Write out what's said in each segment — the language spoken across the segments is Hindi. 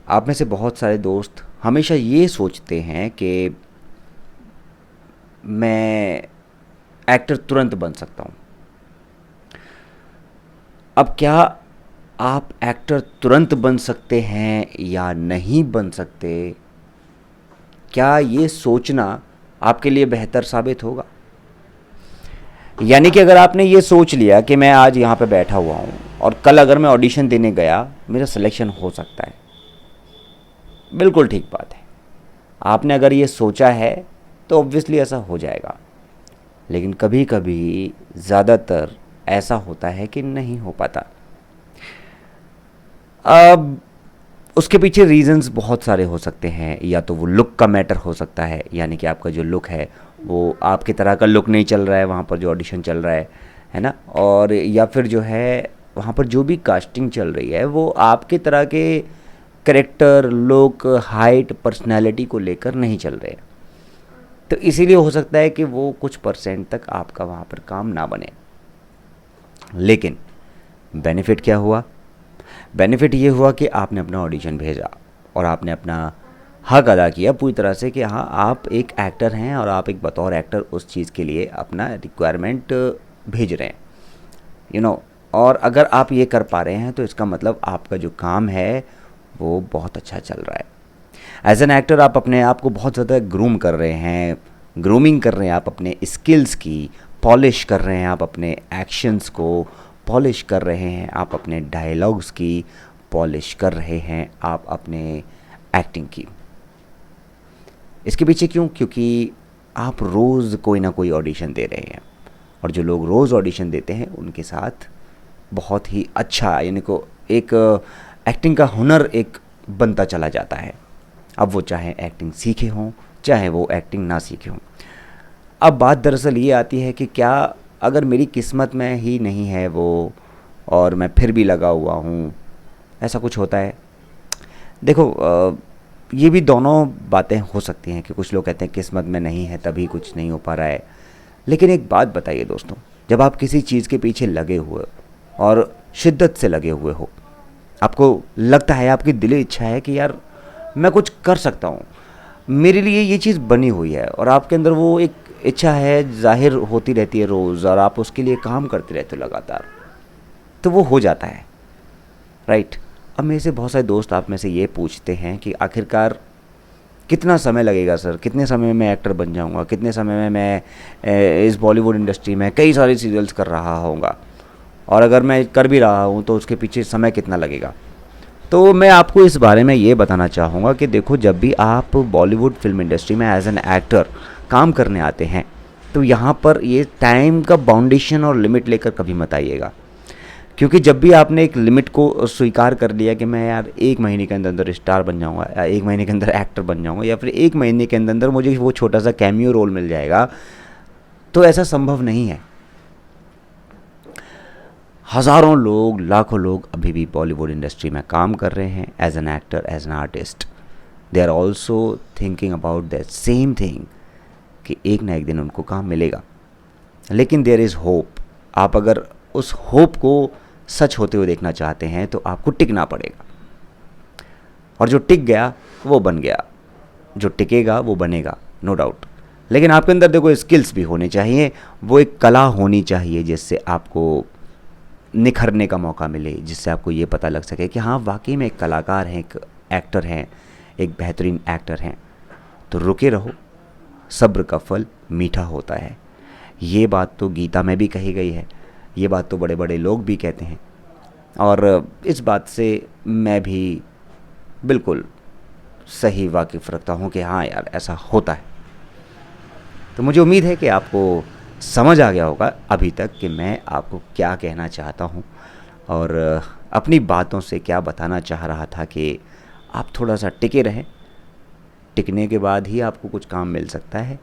आप में से बहुत सारे दोस्त हमेशा ये सोचते हैं कि मैं एक्टर तुरंत बन सकता हूँ। अब क्या आप एक्टर तुरंत बन सकते हैं या नहीं बन सकते, क्या ये सोचना आपके लिए बेहतर साबित होगा? यानी कि अगर आपने ये सोच लिया कि मैं आज यहाँ पे बैठा हुआ हूँ और कल अगर मैं ऑडिशन देने गया मेरा सिलेक्शन हो सकता है, बिल्कुल ठीक बात है। आपने अगर ये सोचा है तो ऑब्वियसली ऐसा हो जाएगा। लेकिन कभी कभी, ज़्यादातर ऐसा होता है कि नहीं हो पाता। अब उसके पीछे रीजंस बहुत सारे हो सकते हैं। या तो वो लुक का मैटर हो सकता है, यानी कि आपका जो लुक है वो आपकी तरह का लुक नहीं चल रहा है वहाँ पर जो ऑडिशन चल रहा है ना। और या फिर जो है वहाँ पर जो भी कास्टिंग चल रही है वो आपके तरह के करेक्टर, लुक, हाइट, पर्सनैलिटी को लेकर नहीं चल रहे हैं। तो इसीलिए हो सकता है कि वो कुछ परसेंट तक आपका वहाँ पर काम ना बने। लेकिन बेनिफिट क्या हुआ? बेनिफिट ये हुआ कि आपने अपना ऑडिशन भेजा और आपने अपना हक अदा किया पूरी तरह से कि हाँ, आप एक एक्टर हैं और आप एक बतौर एक्टर उस चीज़ के लिए अपना रिक्वायरमेंट भेज रहे हैं, यू नो। और अगर आप ये कर पा रहे हैं तो इसका मतलब आपका जो काम है वो बहुत अच्छा चल रहा है। एज एन एक्टर आप अपने आप को बहुत ज़्यादा ग्रूम कर रहे हैं, ग्रूमिंग कर रहे हैं आप अपने स्किल्स की, पॉलिश कर रहे हैं आप अपने एक्शंस को, पॉलिश कर रहे हैं आप अपने डायलॉग्स की, पॉलिश कर रहे हैं आप अपने एक्टिंग की। इसके पीछे क्यों? क्योंकि आप रोज़ कोई ना कोई ऑडिशन दे रहे हैं और जो लोग रोज़ ऑडिशन देते हैं उनके साथ बहुत ही अच्छा, यानी को एक एक्टिंग का हुनर एक बनता चला जाता है। अब वो चाहे एक्टिंग सीखे हों, चाहे वो एक्टिंग ना सीखे हों। अब बात दरअसल ये आती है कि क्या अगर मेरी किस्मत में ही नहीं है वो और मैं फिर भी लगा हुआ हूँ, ऐसा कुछ होता है? देखो, ये भी दोनों बातें हो सकती हैं कि कुछ लोग कहते हैं किस्मत में नहीं है तभी कुछ नहीं हो पा रहा है। लेकिन एक बात बताइए दोस्तों, जब आप किसी चीज़ के पीछे लगे हुए और शिद्दत से लगे हुए हो, आपको लगता है, आपकी दिली इच्छा है कि यार मैं कुछ कर सकता हूँ, मेरे लिए ये चीज़ बनी हुई है, और आपके अंदर वो एक इच्छा है ज़ाहिर होती रहती है रोज़ और आप उसके लिए काम करते रहते हो लगातार, तो वो हो जाता है, राइट। अब मेरे से बहुत सारे दोस्त आप में से ये पूछते हैं कि आखिरकार कितना समय लगेगा सर, कितने समय में मैं एक्टर बन जाऊंगा, कितने समय में मैं इस बॉलीवुड इंडस्ट्री में कई सारे सीरियल्स कर रहा होऊंगा, और अगर मैं कर भी रहा हूँ तो उसके पीछे समय कितना लगेगा। तो मैं आपको इस बारे में ये बताना चाहूँगा कि देखो, जब भी आप बॉलीवुड फिल्म इंडस्ट्री में एज एन एक्टर काम करने आते हैं तो यहाँ पर ये टाइम का बाउंडेशन और लिमिट लेकर कभी मत आइएगा। क्योंकि जब भी आपने एक लिमिट को स्वीकार कर लिया कि मैं यार 1 महीने के अंदर अंदर स्टार बन जाऊँगा, या 1 महीने के अंदर एक्टर बन जाऊँगा, या फिर 1 महीने के अंदर अंदर मुझे वो छोटा सा कैमियो रोल मिल जाएगा, तो ऐसा संभव नहीं है। हज़ारों लोग, लाखों लोग अभी भी बॉलीवुड इंडस्ट्री में काम कर रहे हैं as an actor, as an artist. They are also thinking about that same thing कि एक ना एक दिन उनको काम मिलेगा। लेकिन देयर इज़ होप। आप अगर उस होप को सच होते हुए देखना चाहते हैं तो आपको टिकना पड़ेगा, और जो टिक गया वो बन गया, जो टिकेगा वो बनेगा, नो डाउट। लेकिन आपके अंदर देखो स्किल्स भी होने चाहिए, वो एक कला होनी चाहिए जिससे आपको निखरने का मौका मिले, जिससे आपको ये पता लग सके कि हाँ, वाकई में एक कलाकार हैं, एक एक्टर हैं, एक बेहतरीन एक्टर हैं। तो रुके रहो, सब्र का फल मीठा होता है। ये बात तो गीता में भी कही गई है, ये बात तो बड़े बड़े लोग भी कहते हैं, और इस बात से मैं भी बिल्कुल सही वाकिफ़ रखता हूँ कि हाँ यार, ऐसा होता है। तो मुझे उम्मीद है कि आपको समझ आ गया होगा अभी तक कि मैं आपको क्या कहना चाहता हूँ, और अपनी बातों से क्या बताना चाह रहा था कि आप थोड़ा सा टिके रहें। टिकने के बाद ही आपको कुछ काम मिल सकता है।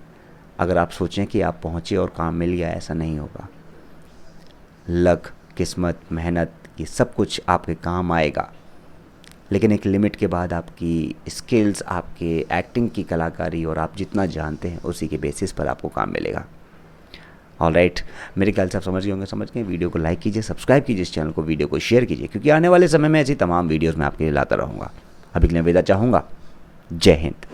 अगर आप सोचें कि आप पहुँचे और काम मिल गया, ऐसा नहीं होगा। लक, किस्मत, मेहनत, ये सब कुछ आपके काम आएगा, लेकिन एक लिमिट के बाद आपकी स्किल्स, आपके एक्टिंग की कलाकारी और आप जितना जानते हैं उसी के बेसिस पर आपको काम मिलेगा। ऑलराइट, मेरे ख्याल से आप समझ गए होंगे। समझ गए? वीडियो को लाइक कीजिए, सब्सक्राइब कीजिए इस चैनल को, वीडियो को शेयर कीजिए, क्योंकि आने वाले समय में ऐसी तमाम वीडियोज़ मैं आपके लिए लाता रहूँगा। अभी के लिए विदा चाहूँगा। जय हिंद।